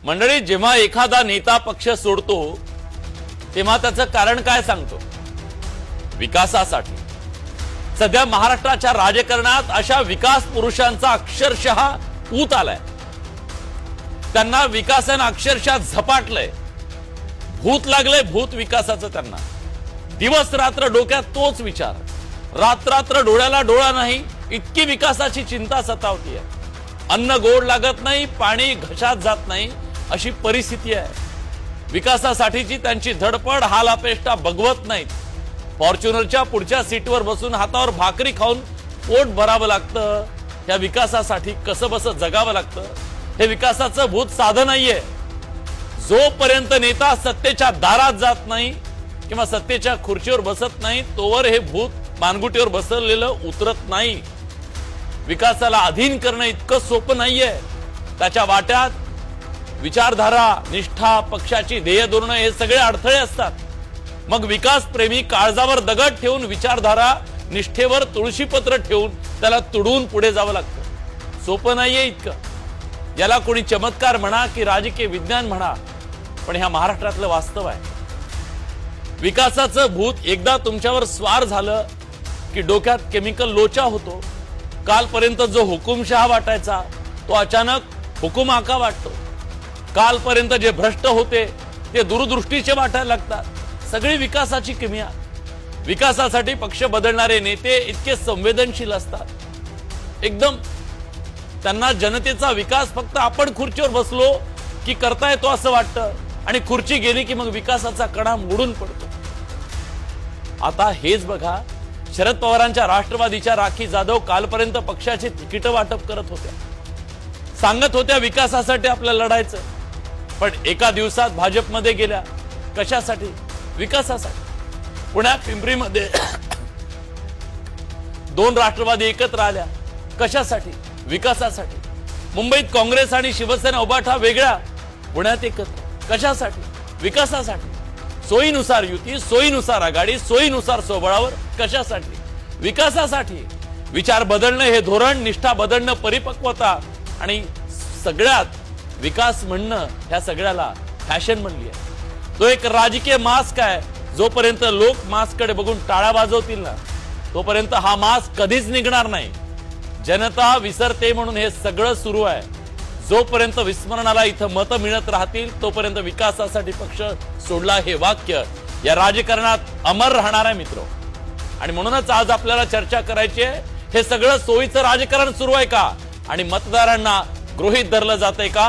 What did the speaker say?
मंडळी, जेव्हा एखादा नेता पक्ष सोडतो तेव्हा त्याचं कारण काय सांगतो? विकासासाठी। सध्या महाराष्ट्राच्या राजकारणात अशा विकास पुरुषांचा अक्षरशः ऊत आलाय। त्यांना विकासानं अक्षरशः झपाटलंय, भूत लागलंय, भूत विकासाचं। त्यांना दिवस रात्र डोक्यात तोच विचार, रात्र डोळ्याला डोळा नाही इतकी विकासाची चिंता सतावतीये। अन्न गोड लागत नाही, पाणी घशात जात नाही अशी परिस्थिती आहे। विकासासाठीची त्यांची धडपड हालापेष्टा बघवत नाहीत। फॉर्च्युनरच्या पुढच्या सीटवर बसून हातावर भाकरी खाऊन पोट भरावं लागतं। या विकासासाठी कसं बसं जगावं लागतं। हे विकासाचं भूत साधं नाहीये। जोपर्यंत नेता सत्तेच्या दारात जात नाही किंवा सत्तेच्या खुर्चीवर बसत नाही तोवर हे भूत मानगुटीवर बसलेलं उतरत नाही। विकासाला अधीन करणं इतकं सोपं नाहीये। त्याच्या वाट्यात विचारधारा, निष्ठा, पक्षाची ध्येय धोरणं हे सगळे अडथळे असतात। मग विकास प्रेमी काळजावर दगड ठेवून, विचारधारा निष्ठेवर तुळशीपत्र ठेवून त्याला तुडून पुढे जावं लागतं। सोपं नाहीये इतकं। याला कोणी चमत्कार म्हणा की राजकीय विज्ञान म्हणा, पण ह्या महाराष्ट्रातलं वास्तव आहे। विकासाचं भूत एकदा तुमच्यावर स्वार झालं की डोक्यात केमिकल लोचा होतो। कालपर्यंत जो हुकुमशहा वाटायचा तो अचानक हुकुमाका वाटतो। कालपर्यंत जे भ्रष्ट होते ते दूरदृष्टीचे वाटायला लागतात। सगळी विकासाची किमया। विकासासाठी पक्ष बदलणारे नेते इतके संवेदनशील असतात, एकदम त्यांना जनतेचा विकास फक्त आपण खुर्चीवर बसलो की करता येतो असं वाटतं, आणि खुर्ची गेली की मग विकासाचा कणा मोडून पडतो। आता हेच बघा, शरद पवारांच्या राष्ट्रवादीच्या राखी जाधव कालपर्यंत पक्षाचे तिकीट वाटप करत होत्या, सांगत होत्या विकासासाठी आपल्याला लढायचं, पण एका दिवसात भाजपमध्ये गेल्या। कशासाठी? विकासासाठी। पुण्यात पिंपरीमध्ये दोन राष्ट्रवादी एकत्र आल्या। कशासाठी? विकासासाठी। मुंबईत काँग्रेस आणि शिवसेना उभाठा वेगळ्या, पुण्यात एकत्र। कशासाठी? विकासासाठी। सोयीनुसार युती, सोयीनुसार आघाडी, सोयीनुसार सोबळावर। कशासाठी? विकासासाठी। विचार बदलणं हे धोरण, निष्ठा बदलणं परिपक्वता, आणि सगळ्यात विकास म्हणणं ह्या सगळ्याला फॅशन म्हणली आहे। तो एक राजकीय मास्क आहे। जोपर्यंत लोक मास्ककडे बघून टाळ्या वाजवतील ना तोपर्यंत हा मास्क कधीच निघणार नाही। जनता विसरते म्हणून हे सगळं सुरू आहे। जोपर्यंत विस्मरणाला इथं मतं मिळत राहतील तोपर्यंत विकासासाठी पक्ष सोडला हे वाक्य या राजकारणात अमर राहणार आहे मित्र। आणि म्हणूनच आज आपल्याला चर्चा करायची आहे, हे सगळं सोयीचं राजकारण सुरू आहे का, आणि मतदारांना गृहीत धरलं जातंय का?